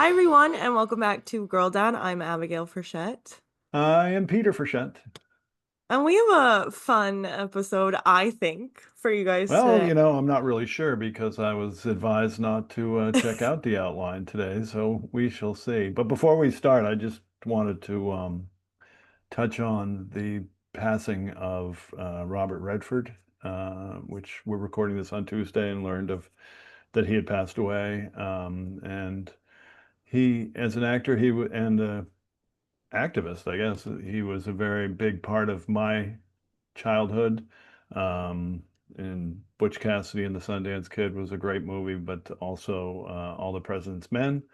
Hi, everyone, and welcome back to GirlDad. I'm Abigail Frechette. I am Peter Frechette. And we have a fun episode, I think, for you guys Well, today. I'm not really sure because I was advised not to check out the outline today, so we shall see. But before we start, I just wanted to touch on the passing of Robert Redford, which we're recording this on Tuesday and learned of that he had passed away. And he, as an actor, and activist, I guess, he was a very big part of my childhood. Um, and Butch Cassidy and the Sundance Kid was a great movie, but also All the President's Men,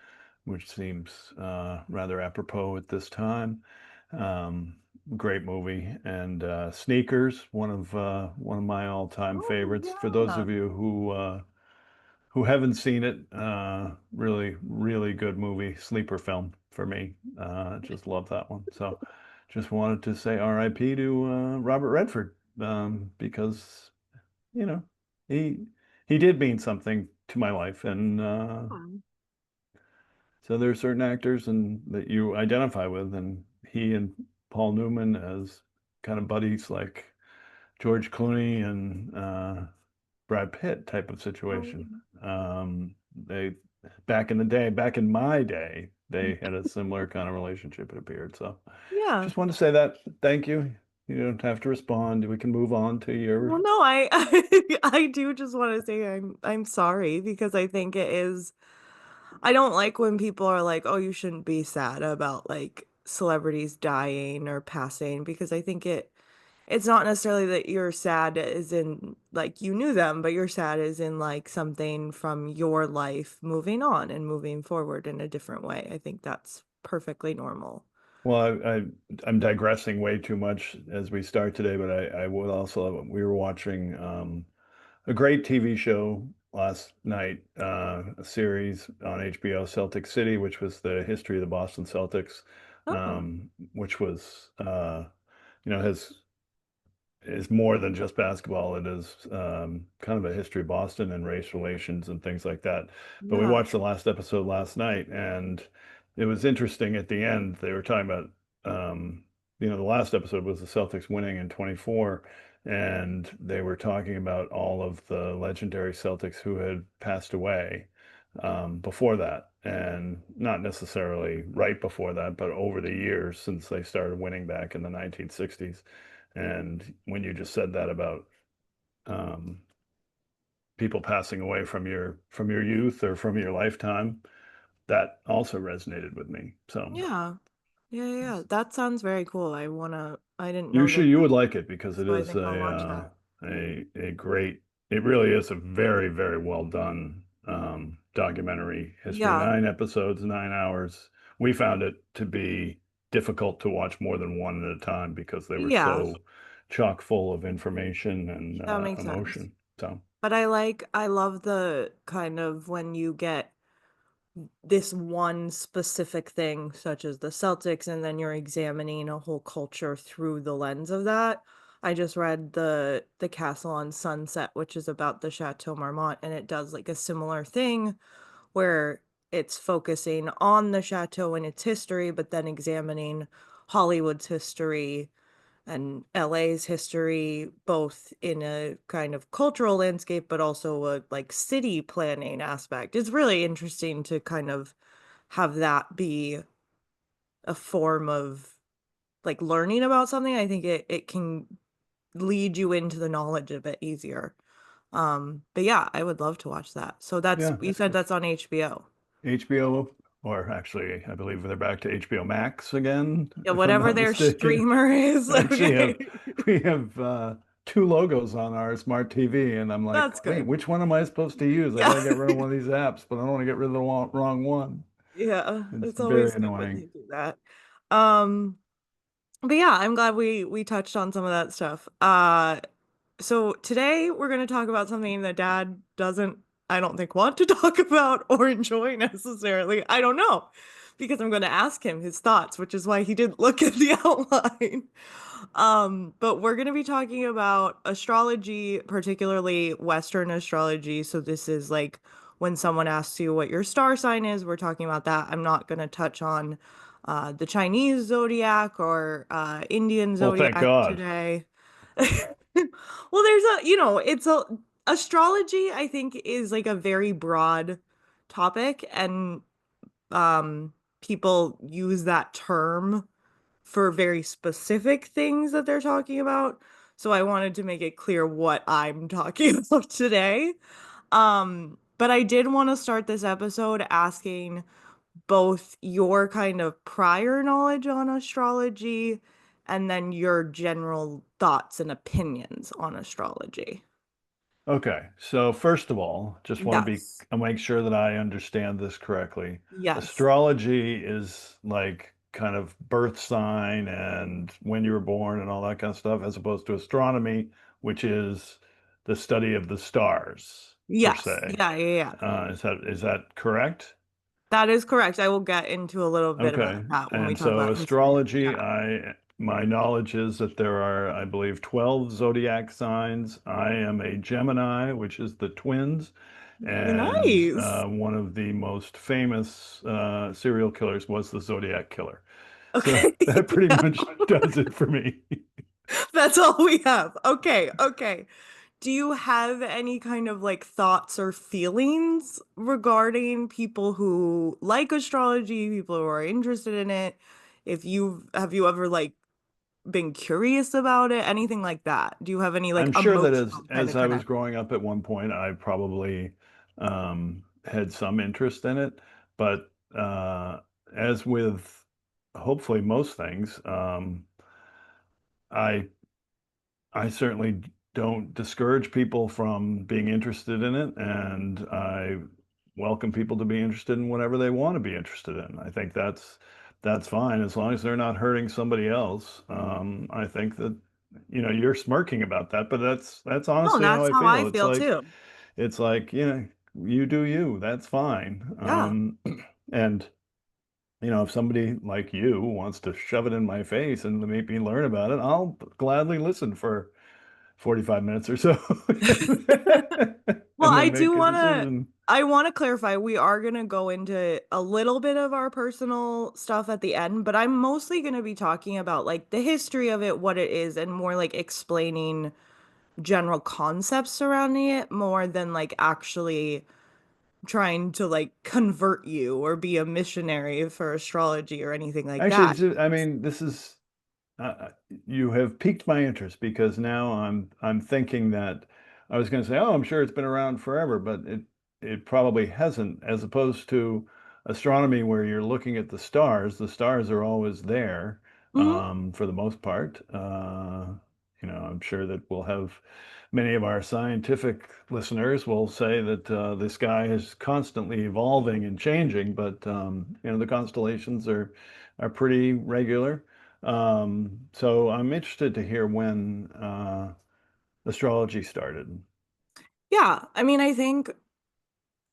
which seems rather apropos at this time. Um, Great movie, and Sneakers, one of my all-time Oh, favorites. For those yeah. of you who haven't seen it, really, really good movie, sleeper film for me. Just love that one. So just wanted to say RIP to Robert Redford, because, you know, he he did mean something to my life. And so there are certain actors and that you identify with, and he and Paul Newman as kind of buddies like George Clooney and Brad Pitt type of Oh, situation. They back in the day, back in my day, they had a similar kind of relationship, it appeared. So yeah. just want to say that. Thank you. You don't have to respond. We can move on to your. Well, no, I do just want to say I'm sorry because I think it is. I don't like when people are like, "Oh, you shouldn't be sad about like celebrities dying or passing," because I think it's not necessarily that you're sad as in like you knew them, but you're sad as in like something from your life moving on and moving forward in a different way. I think that's perfectly normal. Well, I'm digressing way too much as we start today, but I would also, we were watching a great TV show last night, a series on HBO, Celtic City, which was the history of the Boston Celtics, Oh, which was, has is more than just basketball. It is kind of a history of Boston and race relations and things like that. But we yeah. watched the last episode last night, and it was interesting at the end. They were talking about, the last episode was the Celtics winning in 24, and they were talking about all of the legendary Celtics who had passed away before that. And not necessarily right before that, but over the years since they started winning back in the 1960s. And when you just said that about um, people passing away from your youth or from your lifetime, that also resonated with me. So Yeah. Yeah, yeah, yeah. That sounds very cool. I didn't you know should that, you would like it because it so I is think I'll watch that. a great, it really is a very, very well done documentary history. Yeah. 9 episodes, 9 hours. We found it to be difficult to watch more than one at a time because they were Yeah, so chock full of information and that makes sense. emotion. So But I love the kind of when you get this one specific thing, such as the Celtics, and then you're examining a whole culture through the lens of that. I just read the Castle on Sunset, which is about the Chateau Marmont, and it does like a similar thing where it's focusing on the chateau and its history, but then examining Hollywood's history and LA's history, both in a kind of cultural landscape, but also a like city planning aspect. It's really interesting to kind of have that be a form of like learning about something. I think it can lead you into the knowledge a bit easier. But yeah, I would love to watch that. So that's yeah, you said that's on HBO. HBO, or actually, I believe they're back to HBO Max again, Yeah, if I'm whatever not their mistaken. streamer is. We actually have Okay. we have two logos on our smart TV, and I'm like, That's wait, good. which one am I supposed to use? I got Yeah. to get rid of one of these apps, but I don't want to get rid of the wrong one. Yeah, It's it's very always good when annoying. they do that. Um, but yeah, I'm glad we touched on some of that stuff. So today we're going to talk about something that Dad doesn't, I don't think, want to talk about or enjoy necessarily. I don't know, because I'm going to ask him his thoughts, which is why he didn't look at the outline. But we're going to be talking about astrology, particularly Western astrology. So this is like when someone asks you what your star sign is, we're talking about that. I'm not going to touch on the Chinese zodiac or Indian Well, thank zodiac God. today. Well, there's it's a astrology, I think, is like a very broad topic, and people use that term for very specific things that they're talking about. So I wanted to make it clear what I'm talking about today. But I did want to start this episode asking both your kind of prior knowledge on astrology and then your general thoughts and opinions on astrology. Okay, so first of all, just want to be Yes. make sure that I understand this correctly. Yes. Astrology is like kind of birth sign and when you were born and all that kind of stuff, as opposed to astronomy, which is the study of the stars per Yes. se. Yeah, yeah, yeah. Is that correct? That is correct. I will get into a little bit Okay. about that when we And talk so about history. astrology, Yeah. my knowledge is that there are, I believe, 12 zodiac signs. I am a Gemini, which is the twins, and Nice. one of the most famous serial killers was the Zodiac Killer. So Okay. that pretty Yeah. much does it for me. That's all we have. Okay. Okay. Do you have any kind of like thoughts or feelings regarding people who like astrology, people who are interested in it? If you have you ever like been curious about it, anything like that? Do you have any like I'm sure that as emotional kind as of I was connect? growing up at one point, I probably had some interest in it, but as with hopefully most things, I I certainly don't discourage people from being interested in it, and I welcome people to be interested in whatever they want to be interested in. I think that's fine as long as they're not hurting somebody else. I think that you're smirking about that, but that's No, honestly how that's I how I feel. feel too. It's like you do you. That's fine. Yeah. And if somebody like you wants to shove it in my face and make me learn about it, I'll gladly listen for 45 minutes or so Well, and then make a decision. I want to clarify, we are going to go into a little bit of our personal stuff at the end, but I'm mostly going to be talking about like the history of it, what it is, and more like explaining general concepts surrounding it more than like actually trying to like convert you or be a missionary for astrology or anything like Actually, that. I mean, this is you have piqued my interest because now I'm thinking that I was going to say, oh, I'm sure it's been around forever, but it probably hasn't, as opposed to astronomy where you're looking at the stars. The stars are always there Hmm. for the most part. I'm sure that we'll have many of our scientific listeners will say that the sky is constantly evolving and changing, but the constellations are pretty regular. So I'm interested to hear when astrology started. Yeah, I mean, I think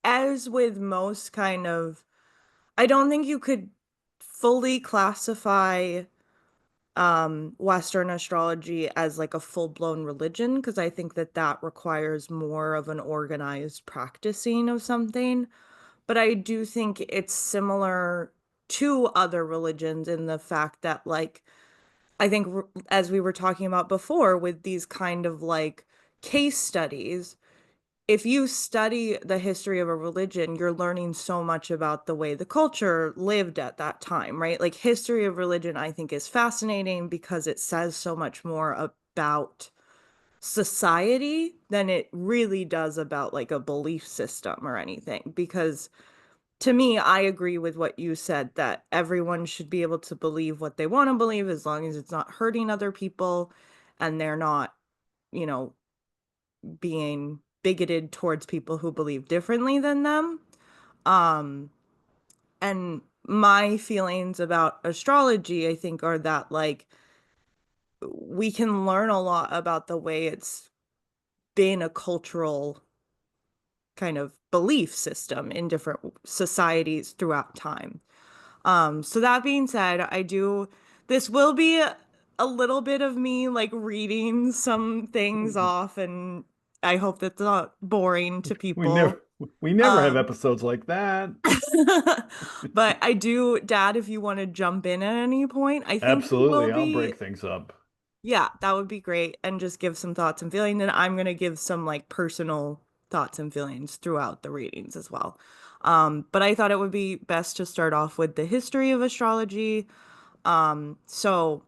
as with most kind of, I don't think you could fully classify Western astrology as like a full-blown religion because I think that that requires more of an organized practicing of something. But I do think it's similar to other religions in the fact that like I think as we were talking about before with these kind of like case studies, if you study the history of a religion, you're learning so much about the way the culture lived at that time, right? Like history of religion, I think is fascinating because it says so much more about society than it really does about like a belief system or anything. Because to me, I agree with what you said that everyone should be able to believe what they want to believe as long as it's not hurting other people and they're not, you know, being bigoted towards people who believe differently than them. Um, and my feelings about astrology, I think, are that like we can learn a lot about the way it's been a cultural kind of belief system in different societies throughout time. So that being said, this will be a little bit of me like reading some things off, and I hope that's not boring to We never people. We never have Um, episodes like that. but I do, Dad, if you want to jump in at any point, I think we will Absolutely, I'll be, break things up. yeah, that would be great. And just give some thoughts and feelings. And I'm going to give some like personal thoughts and feelings throughout the readings as well. But I thought it would be best to start off with the history of astrology. So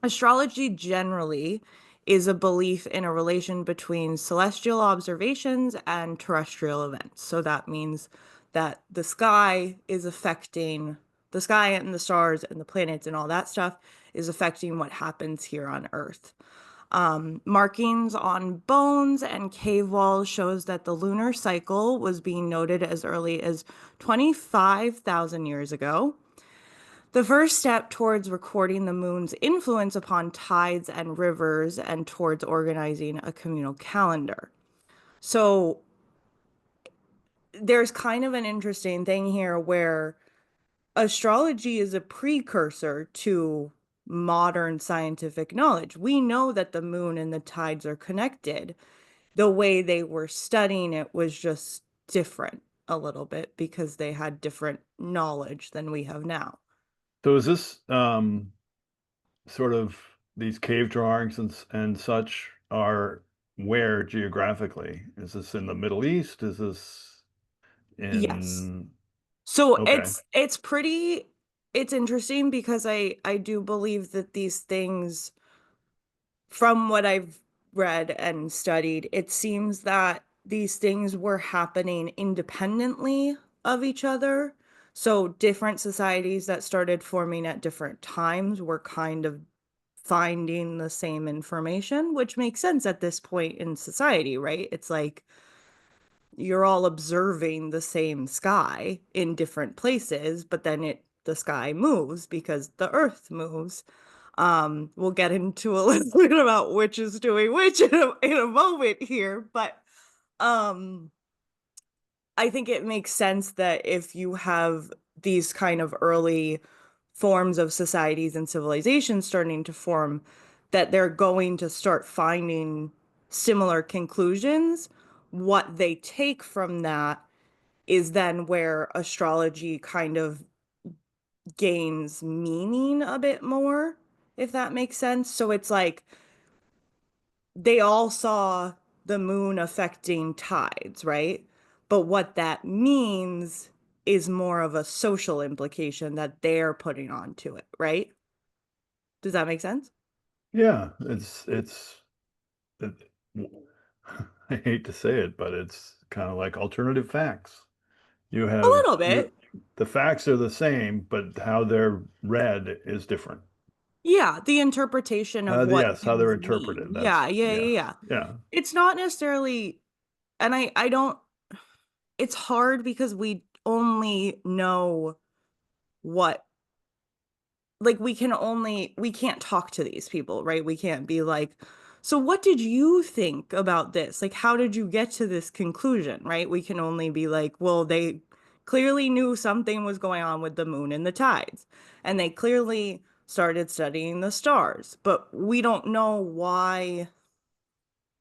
astrology generally is a belief in a relation between celestial observations and terrestrial events. So that means that the sky is affecting the sky and the stars and the planets and all that stuff is affecting what happens here on Earth. Markings on bones and cave walls shows that the lunar cycle was being noted as early as 25,000 years ago. The first step towards recording the moon's influence upon tides and rivers and towards organizing a communal calendar. So there's kind of an interesting thing here where astrology is a precursor to modern scientific knowledge. We know that the moon and the tides are connected. The way they were studying it was just different a little bit because they had different knowledge than we have now. So is this sort of these cave drawings and such are where geographically? Is this in the Middle East? Is this Yes. in So okay. it's interesting because I do believe that these things, from what I've read and studied, it seems that these things were happening independently of each other. So different societies that started forming at different times were kind of finding the same information, which makes sense at this point in society, right? It's like you're all observing the same sky in different places, but then the sky moves because the earth moves. We'll get into a little bit about which is doing which in a moment here, but um I think it makes sense that if you have these kind of early forms of societies and civilizations starting to form, that they're going to start finding similar conclusions. What they take from that is then where astrology kind of gains meaning a bit more, if that makes sense. So it's like they all saw the moon affecting tides, right? But what that means is more of a social implication that they're putting onto it, right? Does that make sense? Yeah, it, I hate to say it, but it's kind of like alternative facts. You A have little you bit. the facts are the same, but how they're read is different. Yeah, the interpretation of what Yes, how they're things interpreted. mean. Yeah, That's yeah, yeah, yes. yeah. Yeah. It's not necessarily, and I don't, it's hard because we only know what, like we can't talk to these people, right? We can't be like, so what did you think about this? Like, how did you get to this conclusion, right? We can only be like, well, they clearly knew something was going on with the moon and the tides, and they clearly started studying the stars, but we don't know why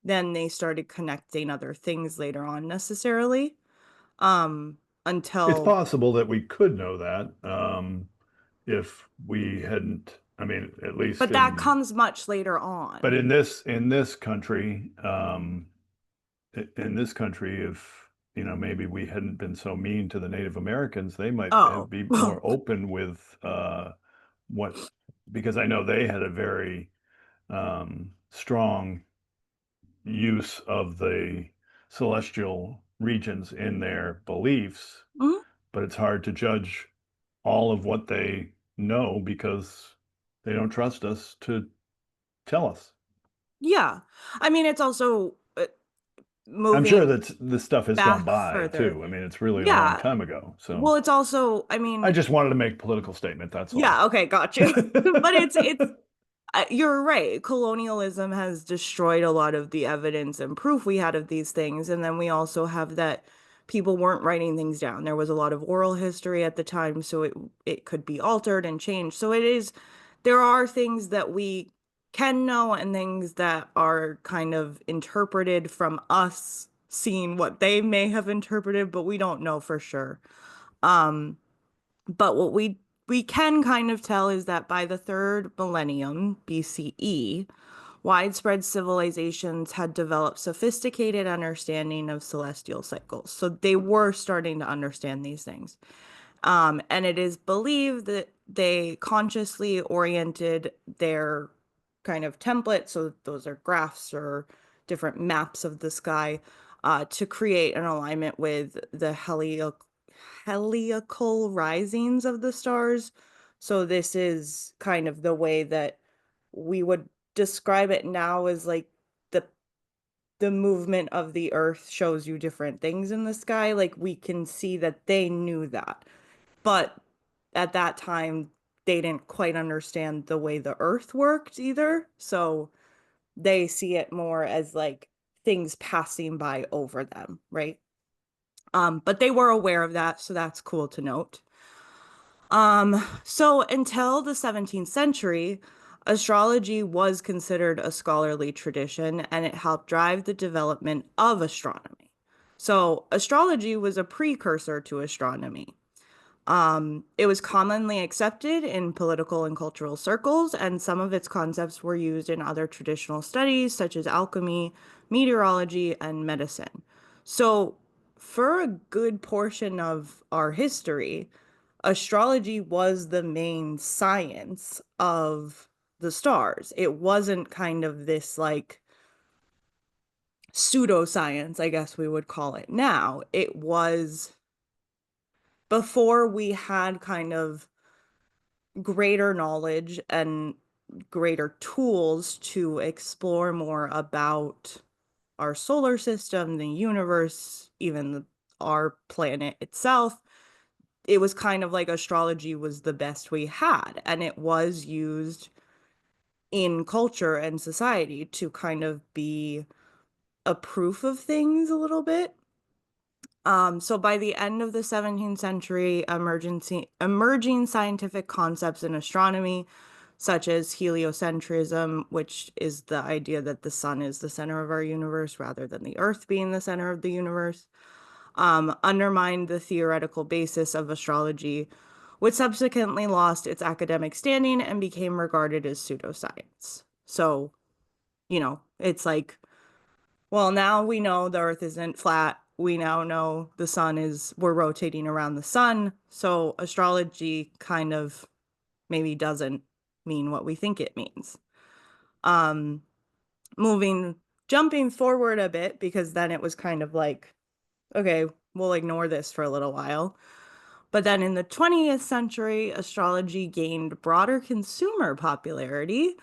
then they started connecting other things later on necessarily. Um, It's until, possible that we could know that if we hadn't, I mean, at least but that in comes much later but on. in this country, in this country, if maybe we hadn't been so mean to the Native Americans, they might Oh, have be more well, open with what because I know they had a very strong use of the celestial regions in their beliefs, mhm. but it's hard to judge all of what they know because they don't trust us to tell us. Yeah. I mean, it's also I'm sure moving that this stuff has gone back by further. too. I mean, it's really a long Yeah. time ago. So Well, it's also, I I mean, just wanted to make a political statement. That's all. yeah, okay, got you. But it's you're right. Colonialism has destroyed a lot of the evidence and proof we had of these things. And then we also have that people weren't writing things down. There was a lot of oral history at the time, so it could be altered and changed. So it is, there are things that we can know and things that are kind of interpreted from us seen what they may have interpreted, but we don't know for sure. Um, but what we can kind of tell is that by the third millennium BCE, widespread civilizations had developed sophisticated understanding of celestial cycles. So they were starting to understand these things. And it is believed that they consciously oriented their kind of template, so those are graphs or different maps of the sky, to create an alignment with the heliacal risings of the stars. So this is kind of the way that we would describe it now as like the the movement of the earth shows you different things in the sky. Like we can see that they knew that. But at that time, they didn't quite understand the way the earth worked either. So they see it more as like things passing by over them, right? But they were aware of that, so that's cool to note. So until the 17th century, astrology was considered a scholarly tradition and it helped drive the development of astronomy. So astrology was a precursor to astronomy. It was commonly accepted in political and cultural circles, and some of its concepts were used in other traditional studies, such as alchemy, meteorology, and medicine. So, for a good portion of our history, astrology was the main science of the stars. It wasn't kind of this like pseudoscience, I guess we would call it now. It was before we had kind of greater knowledge and greater tools to explore more about our solar system, the universe, even our planet itself. It was kind of like astrology was the best we had, and it was used in culture and society to kind of be a proof of things a little bit. So by the end of the 17th century, emerging scientific concepts in astronomy, such as heliocentrism, which is the idea that the sun is the center of our universe rather than the earth being the center of the universe, undermined the theoretical basis of astrology, which subsequently lost its academic standing and became regarded as pseudoscience. So, it's like, well, now we know the Earth isn't flat. We now know we're rotating around the sun. So astrology kind of maybe doesn't mean what we think it means. Um, moving, Jumping forward a bit, because then it was kind of like, okay, we'll ignore this for a little while. But then in the 20th century, astrology gained broader consumer popularity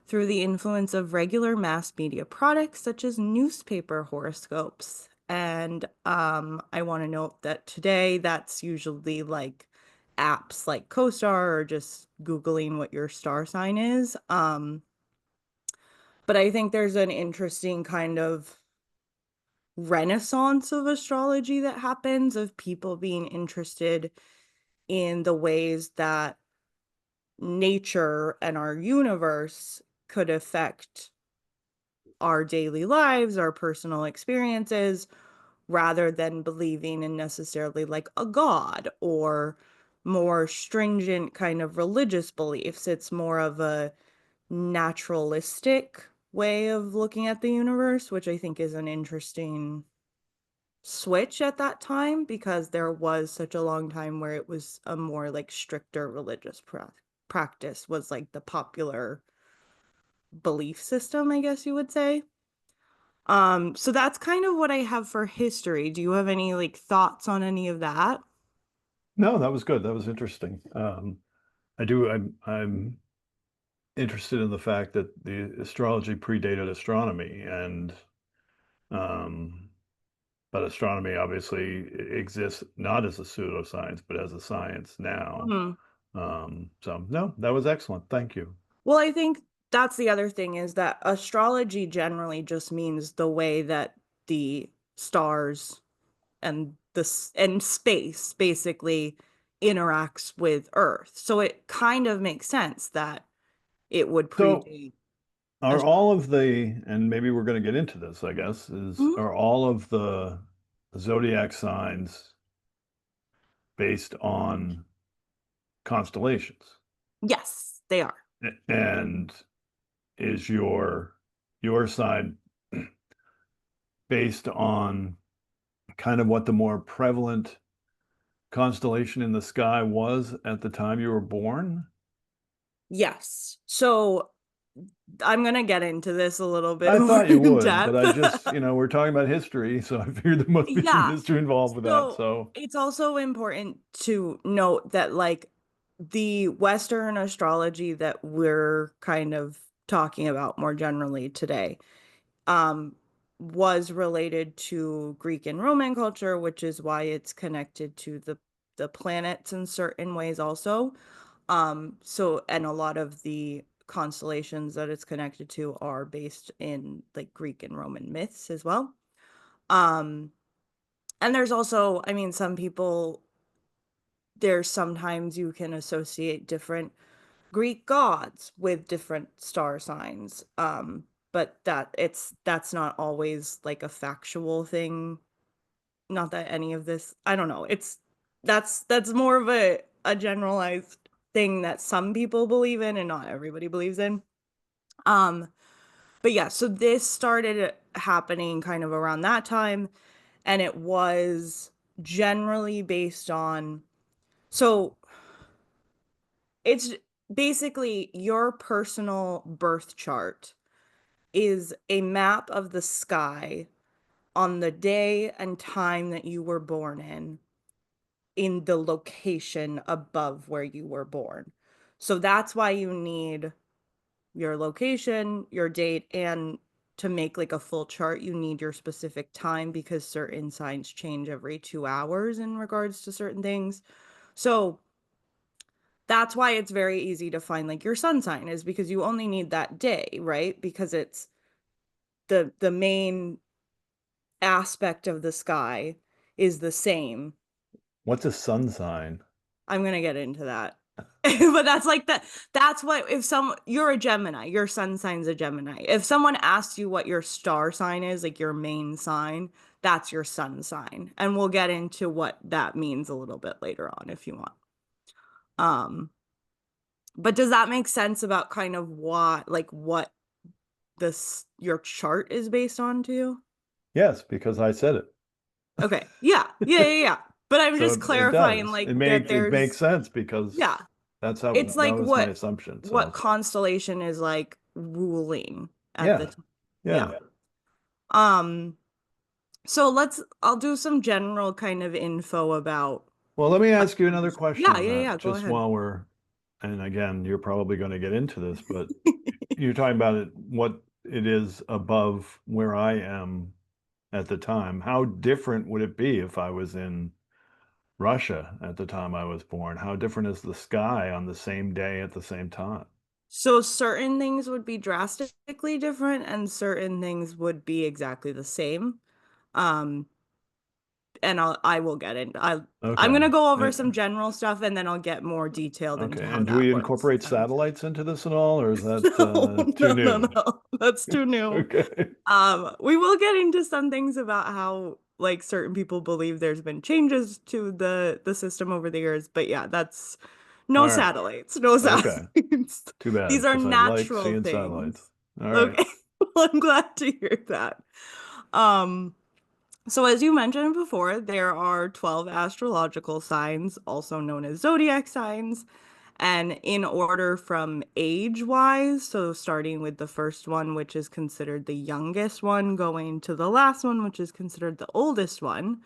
through the influence of regular mass media products such as newspaper horoscopes. And I want to note that today that's usually like apps like CoStar or just Googling what your star sign is. But I think there's an interesting kind of renaissance of astrology that happens of people being interested in the ways that nature and our universe could affect our daily lives, our personal experiences, rather than believing in necessarily like a god or more stringent kind of religious beliefs. It's more of a naturalistic way of looking at the universe, which I think is an interesting switch at that time because there was such a long time where it was a more like stricter religious practice was like the popular belief system, I guess you would say. So that's kind of what I have for history. Do you have any like thoughts on any of that? No, that was good. That was interesting. I'm interested in the fact that the astrology predated astronomy and um, but astronomy obviously exists not as a pseudoscience, but as a science now. Hmm. So no, that was excellent. Thank you. Well, I think that's the other thing is that astrology generally just means the way that the stars and space basically interacts with Earth. So it kind of makes sense that it would So predate. are as all well. of the, and maybe we're going to get into this, I guess, Mhm. are all of the zodiac signs based on constellations? Yes, they are. And is your side based on kind of what the more prevalent constellation in the sky was at the time you were born? Yes. So I'm gonna get into this a little bit I more thought you in would, but depth. I just, we're talking about history, so I figured there must be some Yeah. history involved with that. So So, it's also important to note that like the Western astrology that we're kind of talking about more generally today, um, was related to Greek and Roman culture, which is why it's connected to the planets in certain ways also. So and a lot of the constellations that it's connected to are based in like Greek and Roman myths as well. Um, and there's also, I mean, some people, there's sometimes you can associate different Greek gods with different star signs. But that's not always like a factual thing. Not that any of this, I don't know. That's more of a generalized thing that some people believe in and not everybody believes in. Um, but yeah, so this started happening kind of around that time, and it was generally based on, so it's basically your personal birth chart is a map of the sky on the day and time that you were born in the location above where you were born. So that's why you need your location, your date, and to make like a full chart, you need your specific time because certain signs change every 2 hours in regards to certain things. So that's why it's very easy to find like your sun sign is because you only need that day, right? Because it's the main aspect of the sky is the same. what's a sun sign? I'm gonna get into that. But that's like that's what if some you're a Gemini, your sun sign's a Gemini. If someone asks you what your star sign is, like your main sign, that's your sun sign. And we'll get into what that means a little bit later on if you want. Um, but does that make sense about kind of what this your chart is based on to you? Yes, because I said Okay. Yeah. Yeah, it. yeah, yeah. But I'm So just it clarifying does. like It makes there's sense because yeah. that's how It's that like was my assumption. what So, constellation is like ruling at the yeah. time. Yeah. Yeah. Um so I'll do some general kind of info about Well, let me my ask you another first. question Yeah, on yeah, that, yeah, go just ahead. while and again, you're probably going to get into this, but you're talking about what it is above where I am at the time. How different would it be if I was in Russia at the time I was born? How different is the sky on the same day at the same time? So certain things would be drastically different and certain things would be exactly the same. Um and I will get in. I'm Okay. gonna go over And, some general stuff and then I'll get more detailed okay. into how And do we that works. incorporate If that makes sense. satellites into this at all, or is that No, too no, no, new? no. That's too new. Okay. We will get into some things about how like certain people believe there's been changes to the system over the years, but yeah, that's no All right. satellites, no Okay. satellites. Too bad, These are because I like natural seeing satellites. things. All right. Okay. Well, I'm glad to hear that. Um, so as you mentioned before, there are 12 astrological signs, also known as zodiac signs, and in order from age wise, so starting with the first one, which is considered the youngest one, going to the last one, which is considered the oldest one,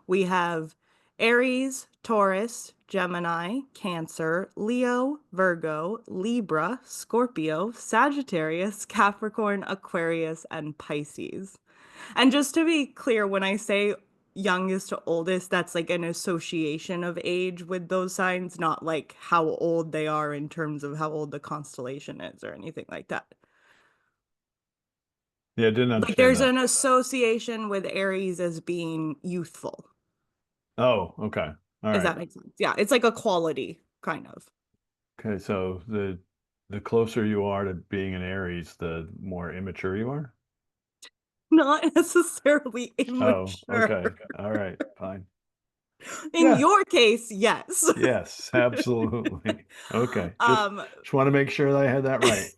we have Aries, Taurus, Gemini, Cancer, Leo, Virgo, Libra, Scorpio, Sagittarius, Capricorn, Aquarius, and Pisces. And just to be clear, when I say youngest to oldest, that's like an association of age with those signs, not like how old they are in terms of how old the constellation is or anything like that. Yeah, I didn't Like understand there's that. an association with Aries as being youthful, Oh, okay. All if right. that makes sense. Yeah, it's like a quality kind of. Okay, so The closer you are to being an Aries, the more immature you are? Not necessarily Oh, immature. okay. All right, fine. In Yeah. your case, yes. Yes, absolutely. Okay. Just Um, just want to make sure that I had that right.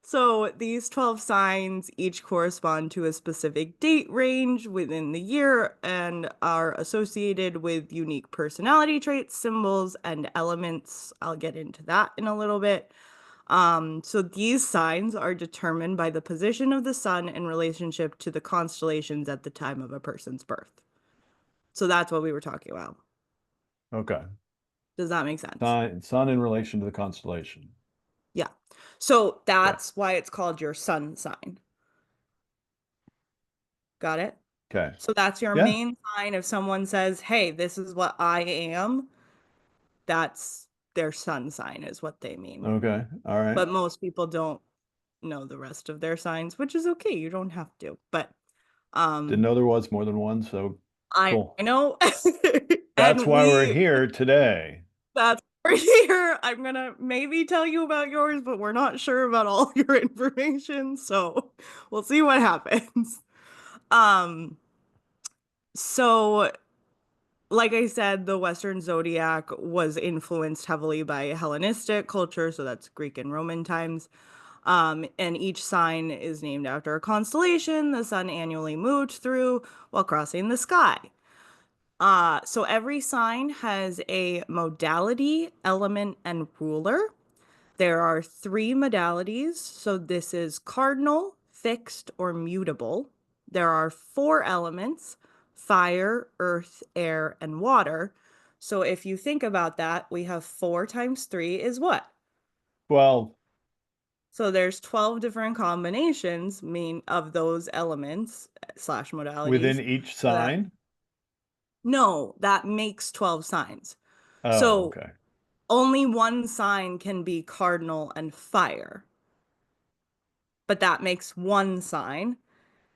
so these 12 signs each correspond to a specific date range within the year and are associated with unique personality traits, symbols, and elements. I'll get into that in a little bit. So these signs are determined by the position of the sun in relationship to the constellations at the time of a person's birth. So that's what we were talking about. Okay. Does that make sense? Sun in relation to the constellation. Yeah. So Yeah. that's why it's called your sun sign. Got it? Okay. So that's your Yeah. main sign. If someone says, "Hey, this is what I am," that's their sun sign, is what they mean. Okay. All right. But most people don't know the rest of their signs, which is okay. You don't have to. But Didn't um, know there was more than one, so I cool. know. That's And why we're here today. that's we're here. I'm gonna maybe tell you about yours, but we're not sure about all your information. So we'll see what happens. Um, so like I said, the Western zodiac was influenced heavily by Hellenistic culture, so that's Greek and Roman times. And each sign is named after a constellation the sun annually moved through while crossing the sky. So every sign has a modality, element, and ruler. There are three modalities. So this is cardinal, fixed, or mutable. There are four elements: fire, earth, air, and water. So if you think about that, we have 4 times 3 is what? Well, So there's 12 different combinations mean of those elements slash within modalities. each So that sign. no, that makes 12 signs. Oh, So okay. only one sign can be cardinal and fire, but that makes one sign.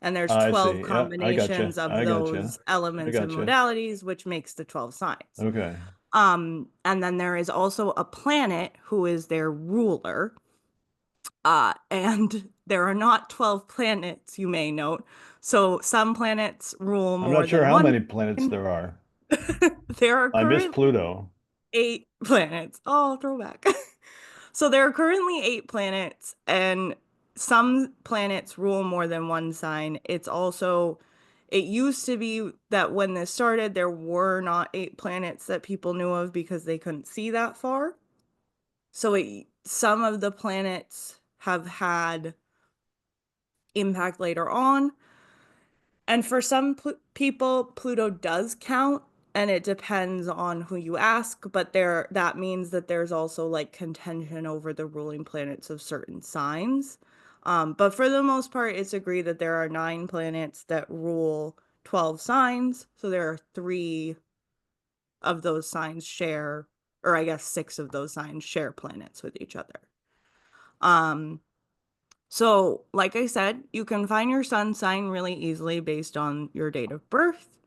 And there's I 12 see. Yeah, I gotcha. combinations of I gotcha. those I elements and gotcha. modalities, which makes the 12 signs. Okay. And then there is also a planet who is their ruler. And there are not 12 planets, you may note. So some planets rule I'm more not sure than how one many planets sign. there are. There are I miss currently Pluto. 8 planets. Oh, throwback. So there are currently 8 planets, and some planets rule more than one sign. It used to be that when this started, there were not 8 planets that people knew of because they couldn't see that far. Some of the planets have had impact later on. And for some people, Pluto does count, and it depends on who you ask, but that means that there's also like contention over the ruling planets of certain signs. But for the most part, it's agreed that there are 9 planets that rule 12 signs. So there are 3 of those signs share, or I guess 6 of those signs share planets with each other. Um, so, like I said, you can find your sun sign really easily based on your date of birth.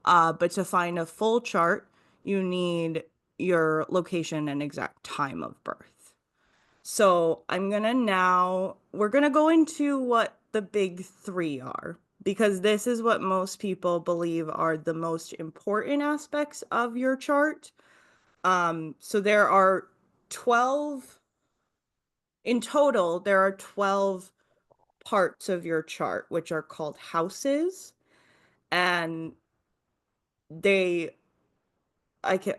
But to find a full chart, you need your location and exact time of birth. So, we're gonna go into what the big three are, because this is what most people believe are the most important aspects of your chart. So there are 12, in total, there are 12 parts of your chart, which are called houses. And they,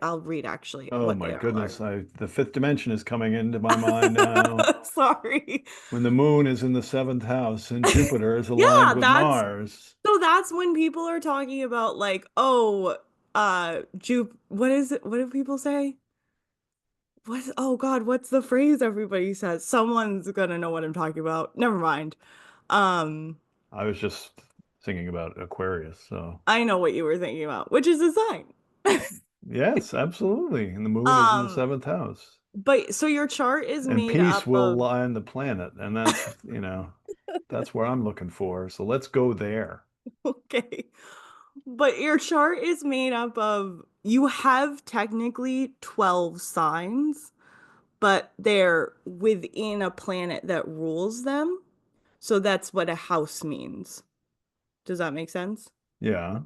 I'll read actually Oh what my they are. goodness, the fifth dimension is coming into my mind now. Sorry. When the moon is in the seventh house and Jupiter is aligned Yeah, with Mars. that's when people are talking about like, oh, what is it? What do people say? Oh God, what's the phrase everybody says? Someone's gonna know what I'm talking about. Never mind. Um, I was just thinking about Aquarius, so I know what you were thinking about, which is a sign. yes, absolutely. And the moon is in the Um, seventh house. but so your chart is And made peace up will of line the planet, and that's where I'm looking for. So let's go there. okay. But your chart is made up of, you have technically 12 signs, but they're within a planet that rules them. So that's what a house means. Does that make sense? Yeah.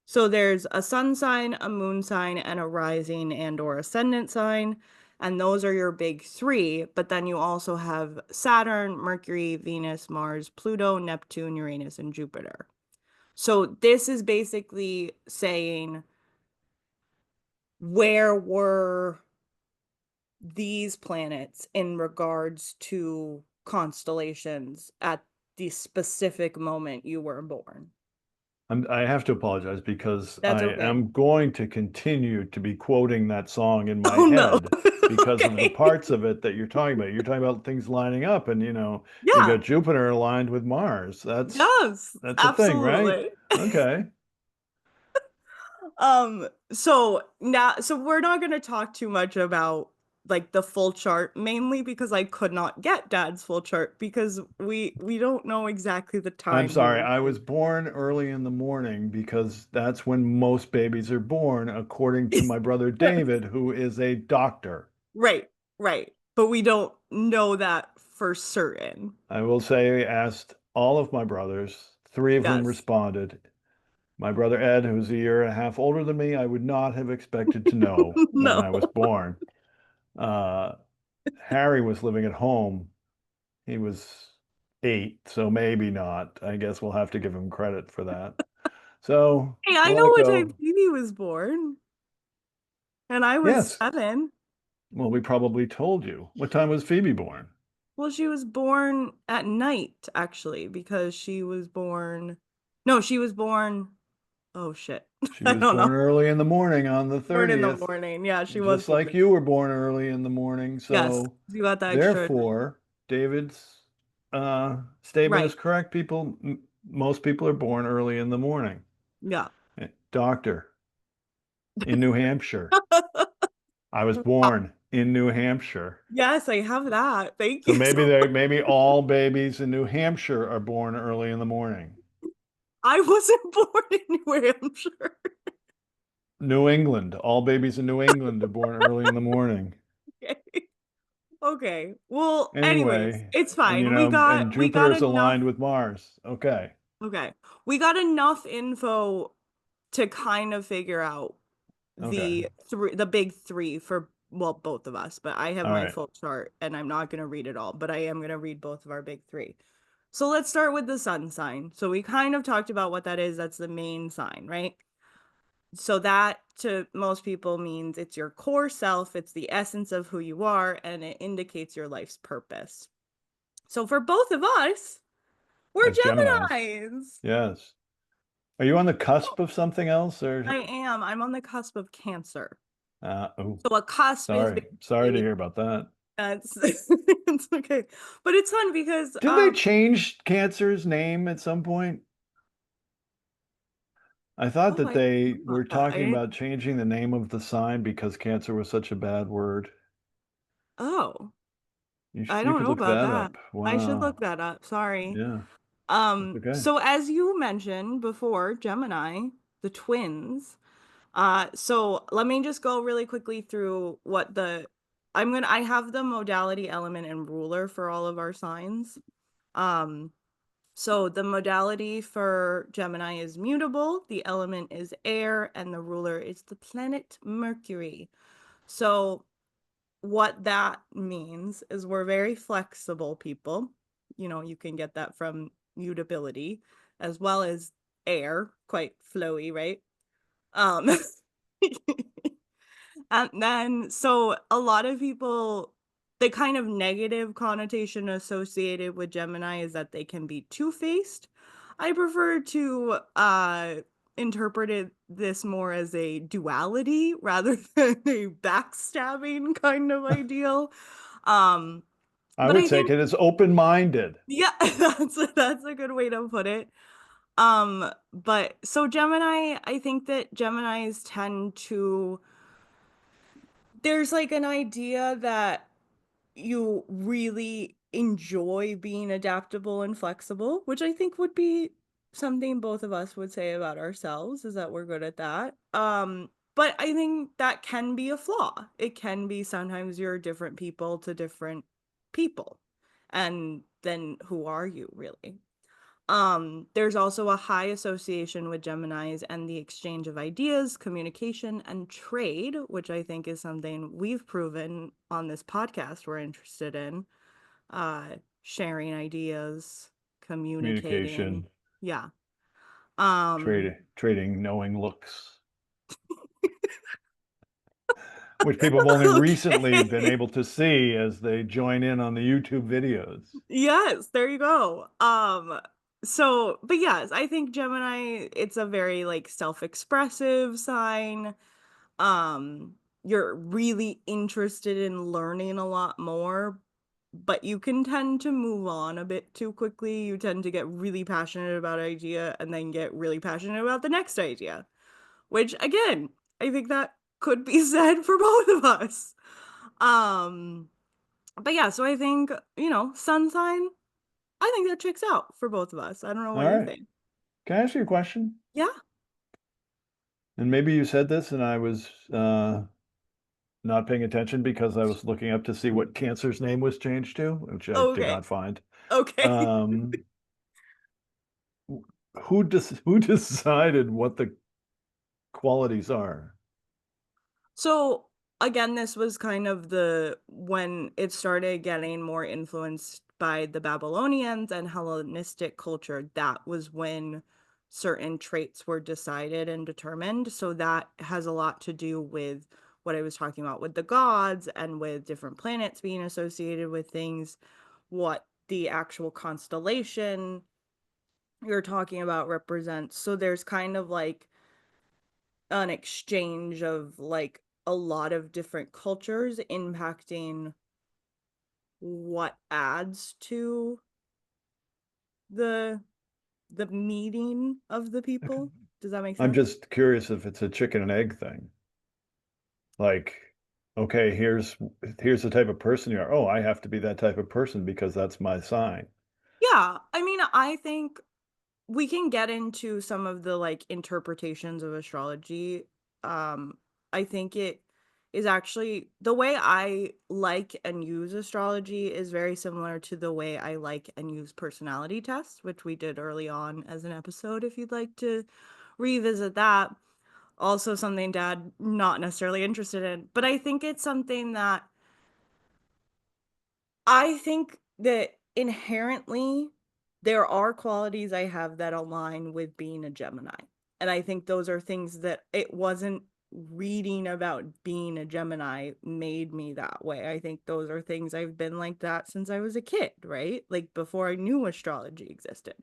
So there's a sun sign, a moon sign, and a rising and or ascendant sign, and those are your big three. But then you also have Saturn, Mercury, Venus, Mars, Pluto, Neptune, Uranus, and Jupiter. So this is basically saying where were these planets in regards to constellations at the specific moment you were born. I have to apologize because That's I okay. am going to continue to be quoting that song in my Oh no. head because of the Okay. parts of it that you're talking about. You're talking about things lining up, and you Yeah. got Jupiter aligned with Mars. Yes, That's a thing, right? absolutely. Okay. So we're not going to talk too much about like the full chart, mainly because I could not get dad's full chart because we don't know exactly the I'm time he sorry. was I was born. born early in the morning because that's when most babies are born, according to my brother David, who is a doctor. Right, right. But we don't know that for certain. I will say, I asked all of my brothers, three of whom Yes. responded. My brother Ed, who's a year and a half older than me, I would not have expected to know when No. I was born. Uh, Harry was living at home. He was 8, so maybe not. I guess we'll have to give him credit for that. So Hey, I we'll let know it what time go. Phoebe was born, and I was Yes. 7. Well, we probably told you. What time was Phoebe born? Well, she was born at night, actually, because she was born. No, she was born. Oh shit. She I was don't born know. early in the morning on the Born in the 30th, morning. Yeah, she was just born like in. you were born early in the morning. Yes, So you got that extra. therefore, David's statement Right. is correct. Most people are born early in the morning. Yeah. Doctor in New Hampshire. I was born in New Hampshire. Yes, I have that. Thank So you so much. maybe all babies in New Hampshire are born early in the morning. I wasn't born in New Hampshire. New England, all babies in New England are born early in the morning. Okay. Okay. Well, anyways, Anyway, it's and fine. and We got Jupiter's enough. aligned with Mars. Okay. Okay. We got enough info to kind of figure out Okay. the big three for, well, both of us, but I have All my right. full chart and I'm not going to read it all, but I am going to read both of our big three. So let's start with the sun sign. So we kind of talked about what that is. That's the main sign, right? So that to most people means it's your core self, it's the essence of who you are, and it indicates your life's purpose. So for both of us, we're As Geminis. Geminis. Yes. Are you on the cusp of something else or I am. I'm on the cusp of Cancer. oh, So a cusp is sorry. Sorry to basically hear about that. that's it's okay. But it's fun because Didn't they change Cancer's name at some point? I thought oh, that I didn't they know were about that. talking about changing the name of the sign because cancer was such a bad word. Oh, I You don't could know look about that that. up. I should Wow. look that up. Sorry. Yeah, that's okay. So as you mentioned before, Gemini, the twins. So let me just go really quickly through what I have the modality, element, and ruler for all of our signs. Um, so the modality for Gemini is mutable, the element is air, and the ruler is the planet Mercury. So what that means is we're very flexible people. You know, you can get that from mutability as well as air, quite flowy, right? Um And then, so a lot of people, the kind of negative connotation associated with Gemini is that they can be two-faced. I prefer to interpret this more as a duality rather than a backstabbing kind of ideal. Um, I but would I take think, it as open-minded. yeah, that's a good way to put it. But so Gemini, I think that Geminis tend to, there's like an idea that you really enjoy being adaptable and flexible, which I think would be something both of us would say about ourselves, is that we're good at that. But I think that can be a flaw. It can be sometimes you're different people to different people. And then who are you really? There's also a high association with Geminis and the exchange of ideas, communication, and trade, which I think is something we've proven on this podcast we're interested in. Sharing ideas, communicating. Communication, Yeah. Um, trading knowing looks, which people have only recently been okay. able to see as they join in on the YouTube videos. Yes, there you go. So, but yes, I think Gemini, it's a very like self-expressive sign. Um, you're really interested in learning a lot more, but you can tend to move on a bit too quickly. You tend to get really passionate about an idea and then get really passionate about the next idea, which again, I think that could be said for both of us. Um, but yeah, so I think, sun sign, I think that checks out for both of us. I don't know All what you right. think. Can I ask you a question? Yeah. And maybe you said this and I was not paying attention because I was looking up to see what Cancer's name was changed to, which I did Okay. not find. Okay. Um, who decided what the qualities are? So again, this was kind of the when it started getting more influenced by the Babylonians and Hellenistic culture, that was when certain traits were decided and determined. So that has a lot to do with what I was talking about with the gods and with different planets being associated with things, what the actual constellation you're talking about represents. So there's kind of like an exchange of like a lot of different cultures impacting what adds to the the meeting of the people. Does that make I'm sense? just curious if it's a chicken and egg thing. Like, okay, here's the type of person you are. Oh, I have to be that type of person because that's my sign. Yeah, I mean, I think we can get into some of the like interpretations of astrology. I think it is actually the way I like and use astrology is very similar to the way I like and use personality tests, which we did early on as an episode if you'd like to revisit that. Also something dad not necessarily interested in, but I think it's something that I think that inherently there are qualities I have that align with being a Gemini. And I think those are things that it wasn't reading about being a Gemini made me that way. I think those are things I've been like that since I was a kid, right? Like before I knew astrology existed.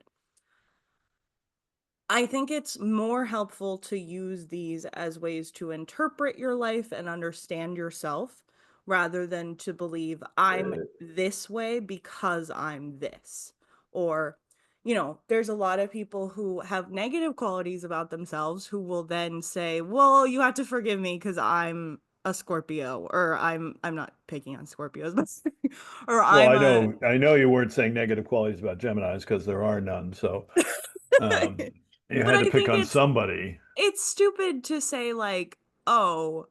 I think it's more helpful to use these as ways to interpret your life and understand yourself rather than to believe I'm this way because I'm this. Or, there's a lot of people who have negative qualities about themselves who will then say, "Well, you have to forgive me because I'm a Scorpio," or I'm not picking on Scorpios, but or Well, I'm a I know you weren't saying negative qualities about Geminis because there are none. So um, you but had to I pick think on it's somebody. it's stupid to say like, "Oh,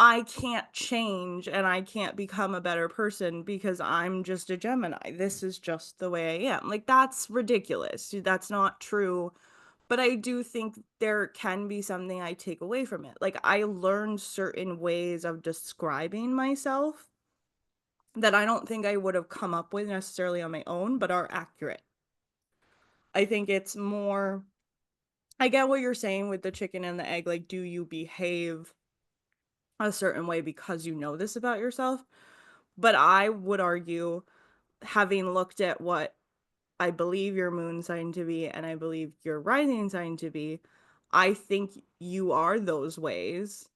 I can't change and I can't become a better person because I'm just a Gemini. This is just the way I am." Like, that's ridiculous. That's not true. But I do think there can be something I take away from it. Like, I learned certain ways of describing myself that I don't think I would have come up with necessarily on my own, but are accurate. I think it's more, I get what you're saying with the chicken and the egg. Like, do you behave a certain way because you know this about yourself? But I would argue, having looked at what I believe your moon sign to be and I believe your rising sign to be, I think you are those ways.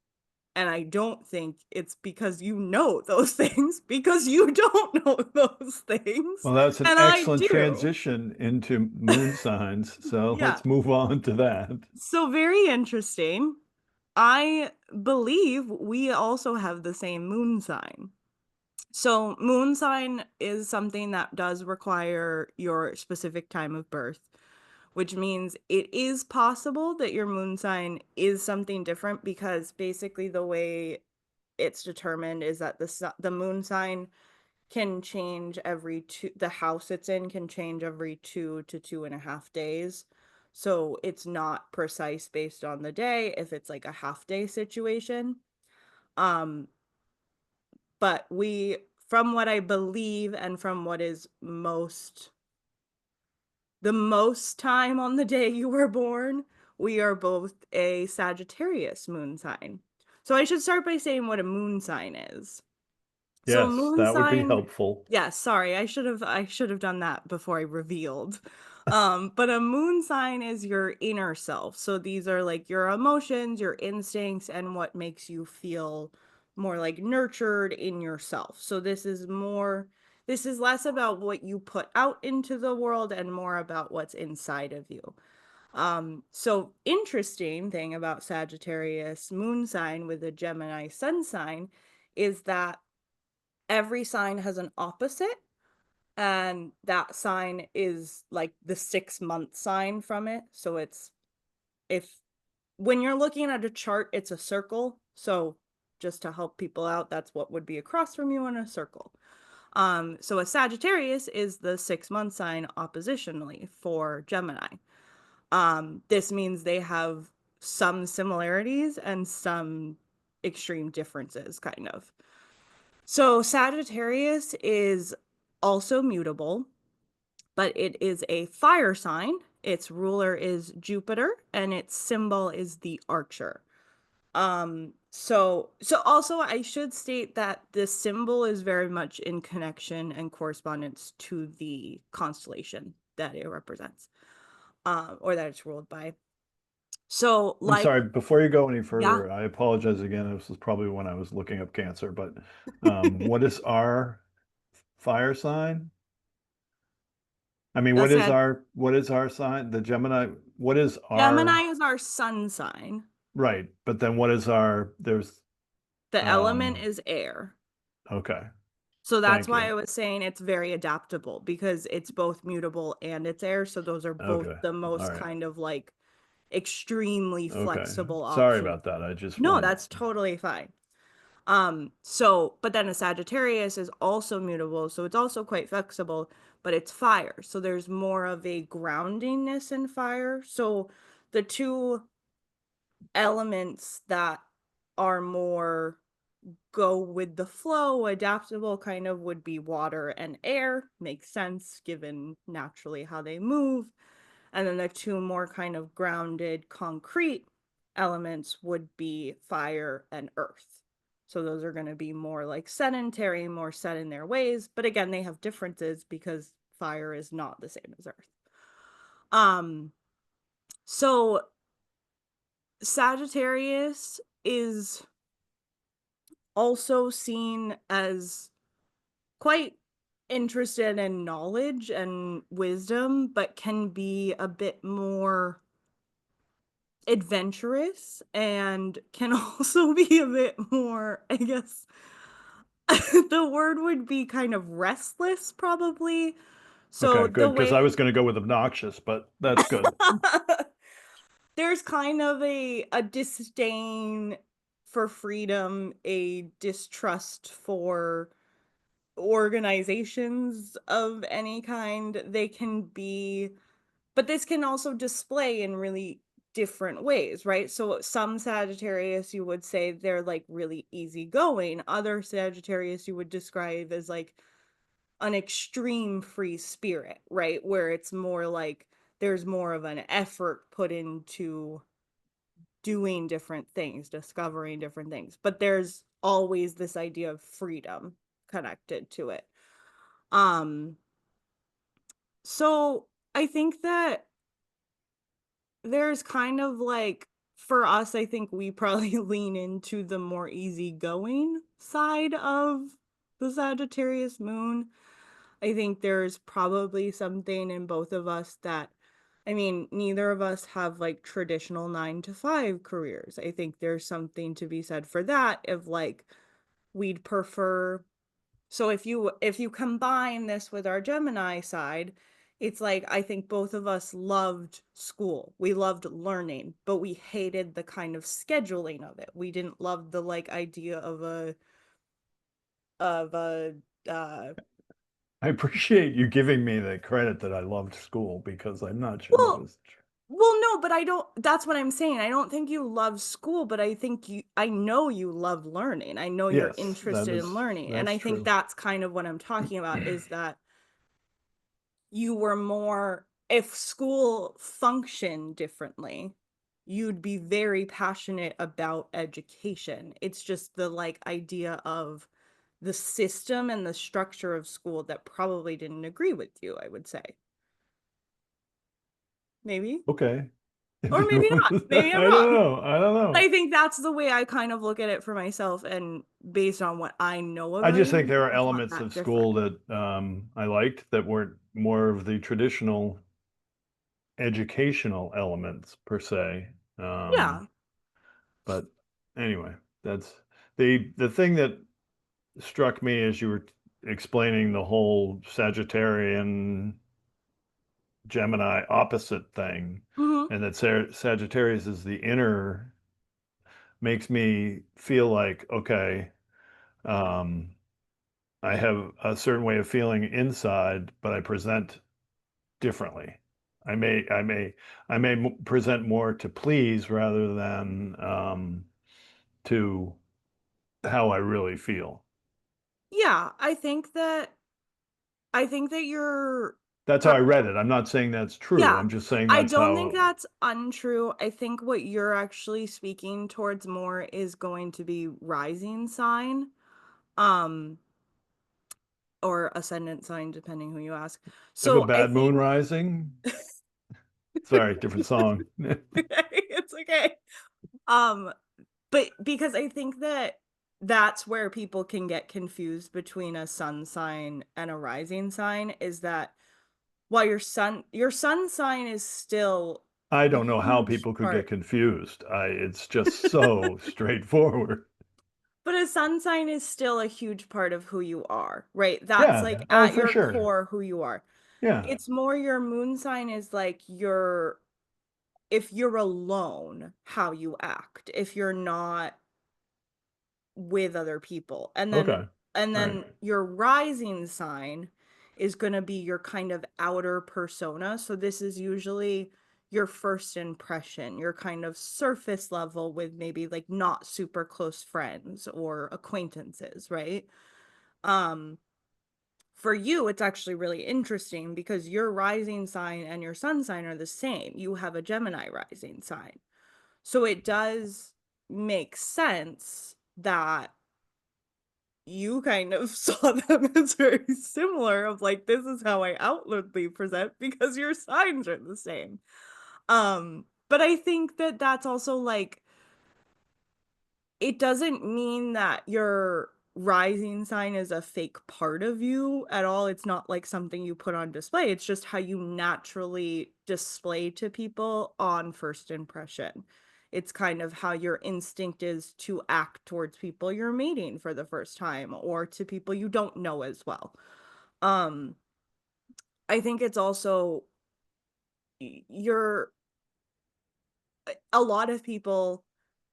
And I don't think it's because you know those things, because you don't know those things. Well, that's an And I excellent do. transition into moon signs. So Yeah. let's move on to that. So, very interesting. I believe we also have the same moon sign. So, moon sign is something that does require your specific time of birth, which means it is possible that your moon sign is something different because basically the way it's determined is that the moon sign can change every two the house it's in can change every 2 to 2.5 days. So it's not precise based on the day if it's like a half day situation. Um, but we from what I believe and from what is the most time on the day you were born, we are both a Sagittarius moon sign. So I should start by saying what a moon sign is. So Yes, moon that would be sign, helpful. yeah, sorry, I should have done that before I revealed. But a moon sign is your inner self. So these are like your emotions, your instincts, and what makes you feel more like nurtured in yourself. So this is less about what you put out into the world and more about what's inside of you. So interesting thing about Sagittarius moon sign with a Gemini sun sign is that every sign has an opposite, and that sign is like the 6 month sign from it. So it's if when you're looking at a chart, it's a circle. So just to help people out, that's what would be across from you in a circle. So a Sagittarius is the 6 month sign oppositionally for Gemini. This means they have some similarities and some extreme differences, kind of. So Sagittarius is also mutable, but it is a fire sign. Its ruler is Jupiter and its symbol is the archer. So also I should state that the symbol is very much in connection and correspondence to the constellation that it represents, or that it's ruled by. So I'm like, sorry, before you go any yeah, further, I apologize again. This is probably when I was looking up Cancer, but what is our fire sign? I mean, that's that what is our sign? The Gemini, what is Gemini our is our sun sign. right? But then what is our there's The element um is air. okay, So that's thank why you. I was saying it's very adaptable because it's both mutable and it's air. So those are both Okay. the All most right. kind of like extremely Okay. flexible Sorry options. about that. I just No, wanted that's totally fine. So but then a Sagittarius is also mutable, so it's also quite flexible, but it's fire. So there's more of a groundingness in fire. So the two elements that are more go with the flow, adaptable kind of would be water and air. Makes sense given naturally how they move. And then the two more kind of grounded, concrete elements would be fire and earth. So those are going to be more like sedentary, more set in their ways. But again, they have differences because fire is not the same as earth. Um, so Sagittarius is also seen as quite interested in knowledge and wisdom, but can be a bit more adventurous and can also be a bit more, I guess, the word would be kind of restless, probably. So okay, the good, because I way was going to go with obnoxious, but that's good. there's kind of a disdain for freedom, a distrust for organizations of any kind. They can be, but this can also display in really different ways, right? So some Sagittarius, you would say they're like really easygoing. Other Sagittarius, you would describe as like an extreme free spirit, right? Where it's more like there's more of an effort put into doing different things, discovering different things. But there's always this idea of freedom connected to it. Um, so I think that there's kind of like for us, I think we probably lean into the more easygoing side of the Sagittarius moon. I think there's probably something in both of us that, I mean, neither of us have like traditional 9 to 5 careers. I think there's something to be said for that if like we'd prefer. So if you combine this with our Gemini side, It's like, I think both of us loved school. We loved learning, but we hated the kind of scheduling of it. We didn't love the, like, idea of a, uh I appreciate you giving me the credit that I loved school because I'm not sure that well was true. well, no, but I don't that's what I'm saying. I don't think you love school, but I know you love learning. I know you're Yes, interested in learning, and that's I think true. that's kind of what I'm talking about is that you were more if school functioned differently, you'd be very passionate about education. It's just the, like, idea of the system and the structure of school that probably didn't agree with you, I would say. Maybe? Okay. Or maybe not. Maybe I'm I don't wrong. know. I don't I know. think that's the way I kind of look at it for myself, and based on what I know I of just it, think there are it's not elements that of different. school that I liked that weren't more of the traditional educational elements per se. Um, Yeah. but anyway, that's the thing that struck me as you were explaining the whole Sagittarian Gemini opposite thing, Mhm. and that Sagittarius is the inner, makes me feel like, okay, um, I have a certain way of feeling inside, but I present differently. I may present more to please rather than to how I really feel. Yeah, I think that you're That's how I read it. I'm not saying that's true. yeah, I'm just saying I that's don't think how. that's untrue. I think what you're actually speaking towards more is going to be rising sign, um, or ascendant sign, depending who you ask. If a So I bad moon think rising, sorry, different song. it's okay. Um, but because I think that that's where people can get confused between a sun sign and a rising sign is that while your sun sign is still I a don't know how huge people could get part. confused. It's just so straightforward. But a sun sign is still a huge part of who you are, right? That's like Yeah. Oh, at for your sure. core who you are. Yeah. It's more your moon sign is like your if you're alone, how you act. If you're not with other people. Okay. And All right. then your rising sign is going to be your kind of outer persona. So this is usually your first impression, your kind of surface level with maybe like not super close friends or acquaintances, right? Um for you it's actually really interesting because your rising sign and your sun sign are the same. You have a Gemini rising sign. So it does make sense that you kind of saw them as very similar of like this is how I outwardly present because your signs are the same. But I think that that's also like it doesn't mean that your rising sign is a fake part of you at all. It's not like something you put on display. It's just how you naturally display to people on first impression. It's kind of how your instinct is to act towards people you're meeting for the first time or to people you don't know as well. Um, I think it's also you're a lot of people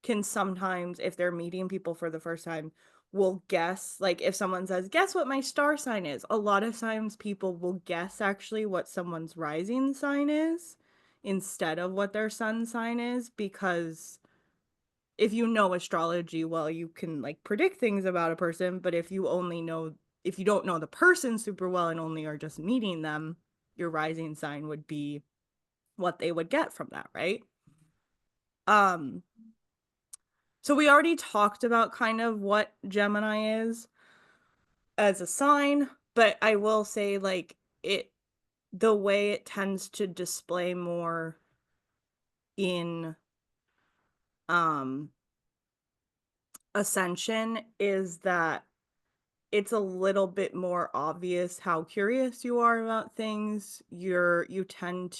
can sometimes, if they're meeting people for the first time, will guess. Like if someone says, "Guess what my star sign is?" A lot of times people will guess actually what someone's rising sign is instead of what their sun sign is because if you know astrology well, you can like predict things about a person, but if you don't know the person super well and only are just meeting them, your rising sign would be what they would get from that, right? Um So we already talked about kind of what Gemini is as a sign, but I will say like it the way it tends to display more in um ascension is that it's a little bit more obvious how curious you are about things. You tend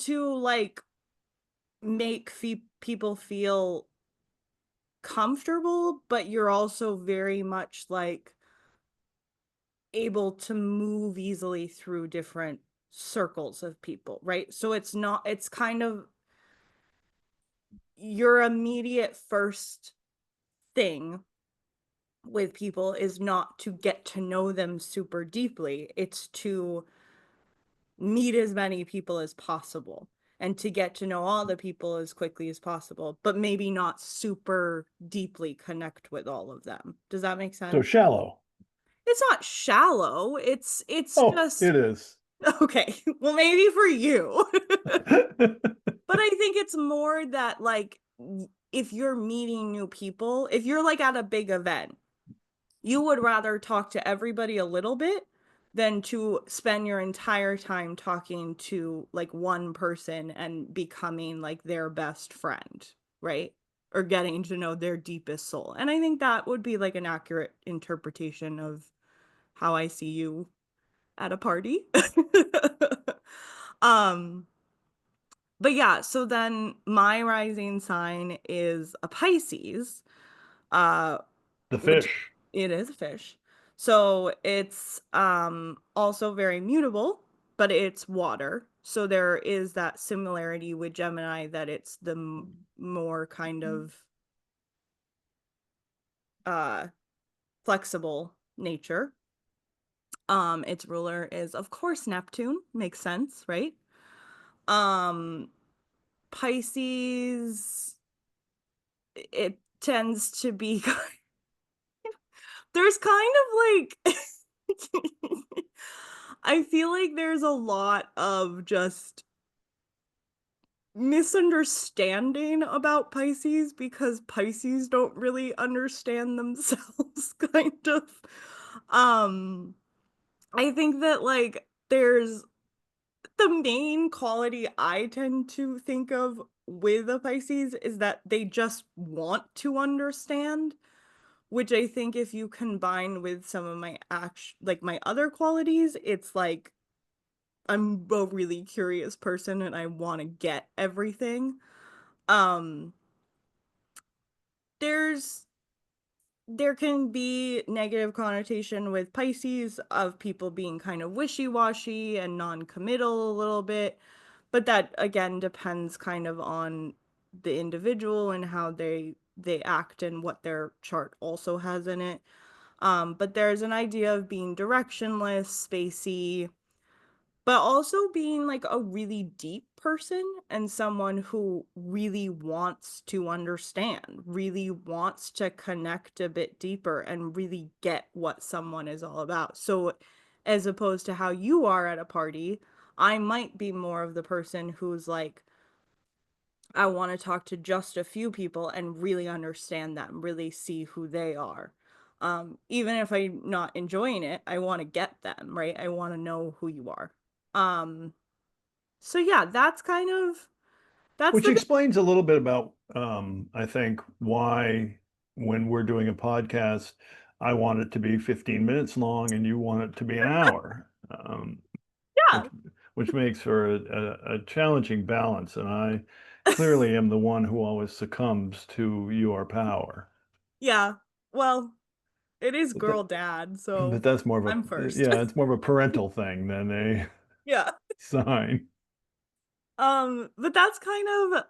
to like make people feel comfortable, but you're also very much like able to move easily through different circles of people, right? So it's not, it's kind of your immediate first thing with people is not to get to know them super deeply. It's to meet as many people as possible and to get to know all the people as quickly as possible, but maybe not super deeply connect with all of them. Does that make So sense? shallow. It's not shallow. It's Oh, just it is. okay. Well, maybe for you. But I think it's more that like if you're meeting new people, if you're like at a big event, you would rather talk to everybody a little bit than to spend your entire time talking to like one person and becoming like their best friend, right? Or getting to know their deepest soul. And I think that would be like an accurate interpretation of how I see you at a party. um but yeah, so then my rising sign is a Pisces, uh, The which fish. it is a fish. So it's also very mutable, but it's water. So there is that similarity with Gemini that it's the more kind of uh flexible nature. Its ruler is of course Neptune, makes sense, right? Um Pisces, it tends to be there's kind of like I feel like there's a lot of just misunderstanding about Pisces because Pisces don't really understand themselves kind of. Um I think that like there's the main quality I tend to think of with a Pisces is that they just want to understand, which I think if you combine with some of my like my other qualities, it's like I'm a really curious person and I want to get everything. Um there's there can be negative connotation with Pisces of people being kind of wishy-washy and non-committal a little bit, but that again depends kind of on the individual and how they act and what their chart also has in it. But there's an idea of being directionless, spacey, but also being like a really deep person and someone who really wants to understand, really wants to connect a bit deeper and really get what someone is all about. So, as opposed to how you are at a party, I might be more of the person who's like, I want to talk to just a few people and really understand them, really see who they are. Even if I'm not enjoying it, I want to get them, right? I want to know who you are. Um, so yeah, that's Which the explains a little bit about, I think, why when we're doing a podcast, I want it to be 15 minutes long and you want it to be an hour, which yeah. which makes for a challenging balance. And I clearly am the one who always succumbs to your power. Yeah. Well, it is But that, girl dad, but so that's more of I'm a, first. yeah, it's more of a parental thing than a Yeah. sign. But that's kind of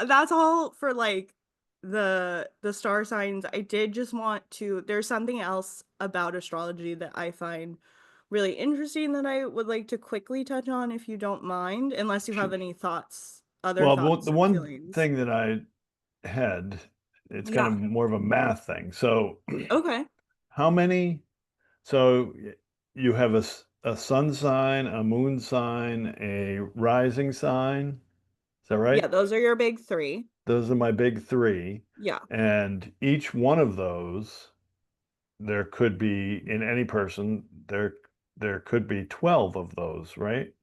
that's all for like the star signs. I did just want to there's something else about astrology that I find really interesting that I would like to quickly touch on if you don't mind, unless you have any thoughts, other Well, thoughts the or one feelings. thing that I had, it's kind of Yeah. more of a math thing. So, Okay. how many? So, you have a sun sign, a moon sign, a rising sign. Is that Yeah, right? those are your big three. Those are my big three. Yeah. And each one of those, there could be in any person, there could be 12 of those, right?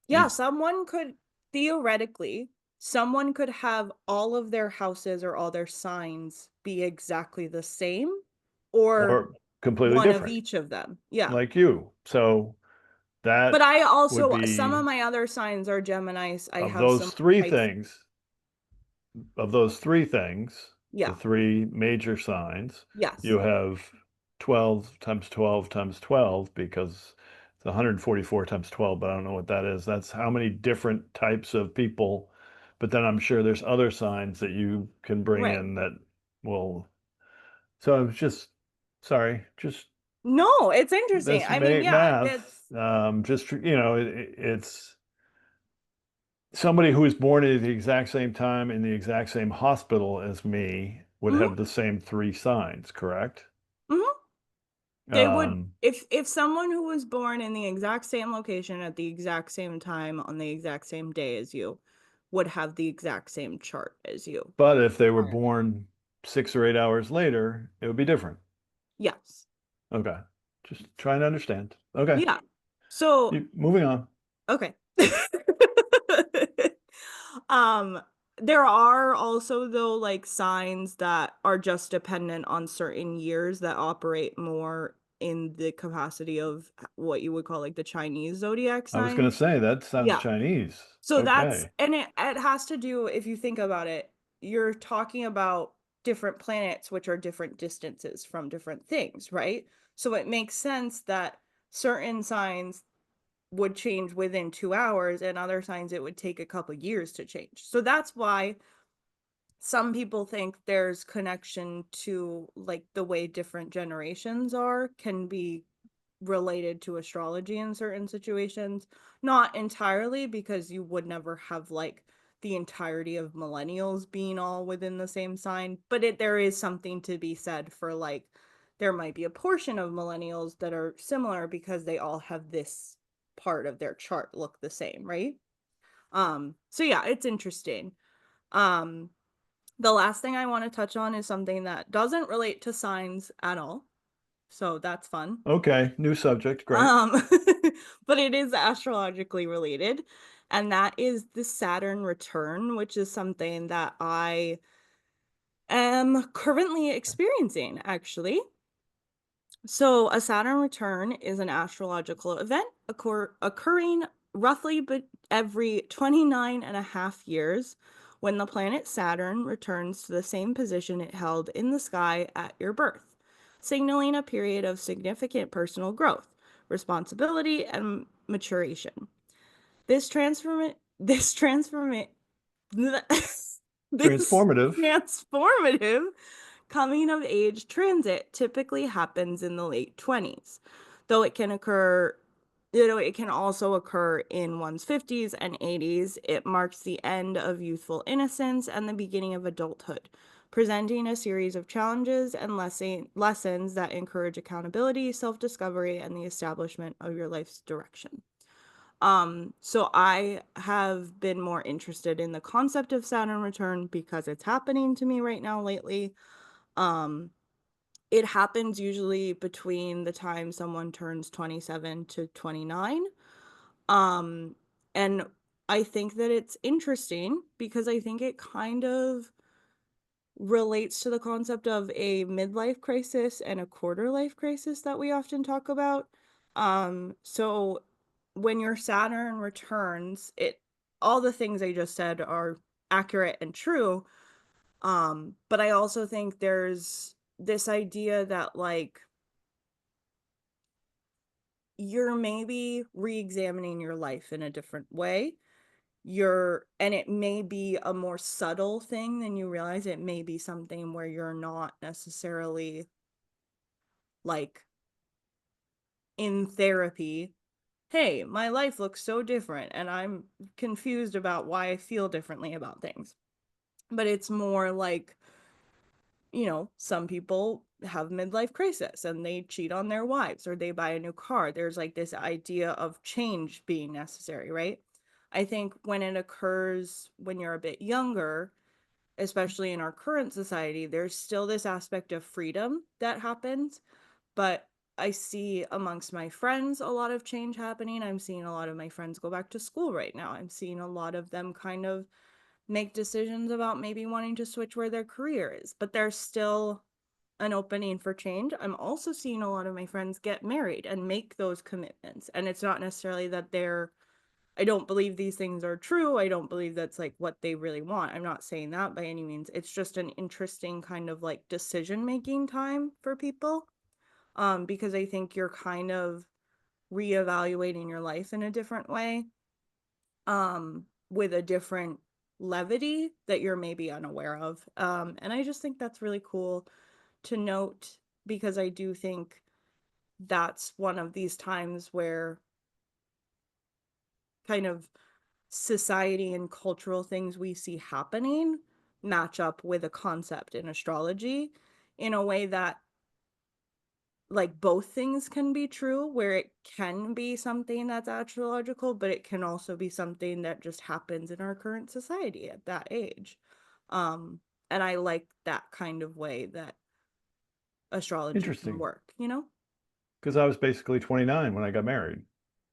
Yeah, You someone could theoretically, someone could have all of their houses or all their signs be exactly the same or or completely one of different, each of them. Yeah. like you. So But that I would also, some of be my other signs are Geminis. I of have some those three Pisces. things, of those three things, the Yeah. three major signs, Yes. you have 12 times 12 times 12 because it's 144 times 12, but I don't know what that is. That's how many different types of people. But then I'm sure there's other signs that you can bring Right. in that will. So I was just, sorry, just No, it's interesting. that's I mean, yeah, math. it's Just, it's somebody who was born at the exact same time in the exact same hospital as me would mhm, have the same three signs, correct? mhm. They would Um, if someone who was born in the exact same location at the exact same time on the exact same day as you would have the exact same chart as you. but if they were Um, born 6 or 8 hours later, it would be different. yes. Okay. Just trying to understand. Okay. Yeah. So, Moving on. okay. Um, there are also though like signs that are just dependent on certain years that operate more in the capacity of what you would call like the Chinese zodiac I was going signs. to say that sounds Yeah. Chinese. So that's Okay. and it has to do if you think about it, you're talking about different planets which are different distances from different things, right? So it makes sense that certain signs would change within 2 hours and other signs it would take a couple years to change. So that's why some people think there's connection to like the way different generations are can be related to astrology in certain situations. Not entirely, because you would never have like the entirety of millennials being all within the same sign, but there is something to be said for like there might be a portion of millennials that are similar because they all have this part of their chart look the same, right? So yeah, it's interesting. Um the last thing I want to touch on is something that doesn't relate to signs at all. So that's fun. Okay. New subject. Great. Um, but it is astrologically related, and that is the Saturn return, which is something that I am currently experiencing, actually. So, a Saturn return is an astrological event occurring roughly but every 29 and a half years when the planet Saturn returns to the same position it held in the sky at your birth, signaling a period of significant personal growth, responsibility, and maturation. This transform this transform this Transformative. transformative coming of age transit typically happens in the late 20s, though it can also occur in one's 50s and 80s. It marks the end of youthful innocence and the beginning of adulthood, presenting a series of challenges and lessons that encourage accountability, self discovery, and the establishment of your life's direction. So I have been more interested in the concept of Saturn return because it's happening to me right now lately. Um, it happens usually between the time someone turns 27 to 29. Um, and I think that it's interesting because I think it kind of relates to the concept of a midlife crisis and a quarter life crisis that we often talk about. So when your Saturn returns, it all the things I just said are accurate and true. But I also think there's this idea that like you're maybe re-examining your life in a different way. And it may be a more subtle thing than you realize. It may be something where you're not necessarily like in therapy. Hey, my life looks so different and I'm confused about why I feel differently about things. But it's more like, some people have midlife crisis and they cheat on their wives or they buy a new car. There's like this idea of change being necessary, right? I think when it occurs when you're a bit younger, especially in our current society, there's still this aspect of freedom that happens. But I see amongst my friends a lot of change happening. I'm seeing a lot of my friends go back to school right now. I'm seeing a lot of them kind of make decisions about maybe wanting to switch where their career is, but there's still an opening for change. I'm also seeing a lot of my friends get married and make those commitments. And it's not necessarily that I don't believe these things are true. I don't believe that's like what they really want. I'm not saying that by any means. It's just an interesting kind of like decision making time for people. because I think you're kind of reevaluating your life in a different way, with a different levity that you're maybe unaware of. And I just think that's really cool to note, because I do think that's one of these times where kind of society and cultural things we see happening match up with a concept in astrology in a way that, like, both things can be true, where it can be something that's astrological, but it can also be something that just happens in our current society at that age. Um, and I like that kind of way that astrology can Interesting. work, you know? Because I was basically 29 when I got married.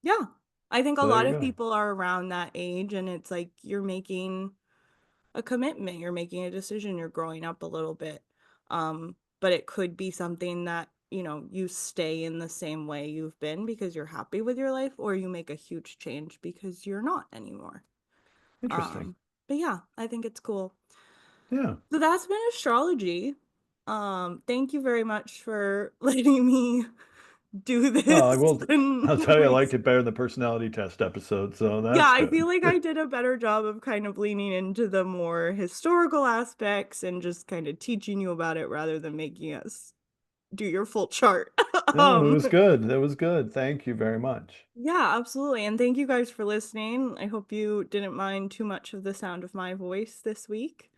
Yeah. I think a So there lot you of go. people are around that age, and it's like you're making a commitment, you're making a decision, you're growing up a little bit. But it could be something that, you stay in the same way you've been because you're happy with your life, or you make a huge change because you're not anymore. Interesting. Um, but yeah, I think it's cool. Yeah. So that's been astrology. Thank you very much for letting me do Well, I this will, and I'll tell you, I liked it better than the personality test episode, so yeah, that's I good. feel like I did a better job of kind of leaning into the more historical aspects and just kind of teaching you about it rather than making us do your full chart. No, it um was good. It was good. Thank you very much. yeah, absolutely. And thank you guys for listening. I hope you didn't mind too much of the sound of my voice this week.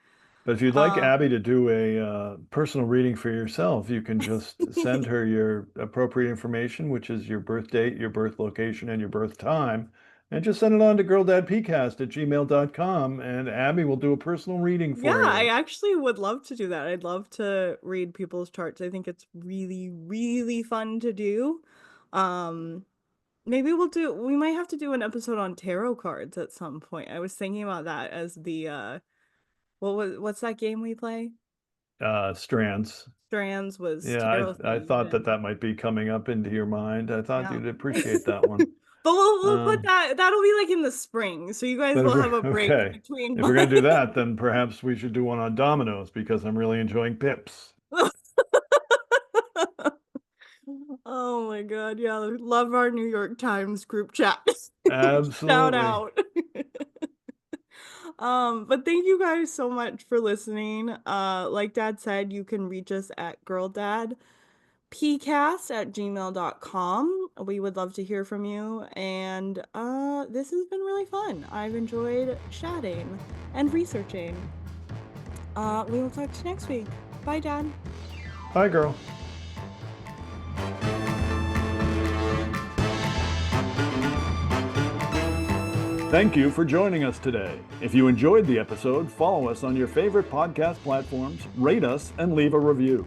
But if you'd like Um Abby to do a personal reading for yourself, you can just send her your appropriate information, which is your birth date, your birth location, and your birth time, and just send it on to girldadpcast@gmail.com, and Abby will do a personal reading yeah, for I you. actually would love to do that. I'd love to read people's charts. I think it's really, really fun to do. Um Maybe we might have to do an episode on tarot cards at some point. I was thinking about that as the what's that game we play? Strands. Strands was Yeah, tarot I themed, thought that and that might be coming up into your mind. I thought yeah. you'd appreciate that one. But we'll put Um, that'll be like in the spring. So you guys but if will we're have a break okay, between if we're gonna do mine. that, then perhaps we should do one on dominoes because I'm really enjoying pips. Oh my God. Yeah, love our New York Times group chat. Shout Absolutely. out. But thank you guys so much for listening. Like Dad said, you can reach us at girldadpcast@gmail.com. We would love to hear from you. And this has been really fun. I've enjoyed chatting and researching. We will talk to you next week. Bye, Dad. Hi, girl. Thank you for joining us today. If you enjoyed the episode, follow us on your favorite podcast platforms, rate us, and leave a review.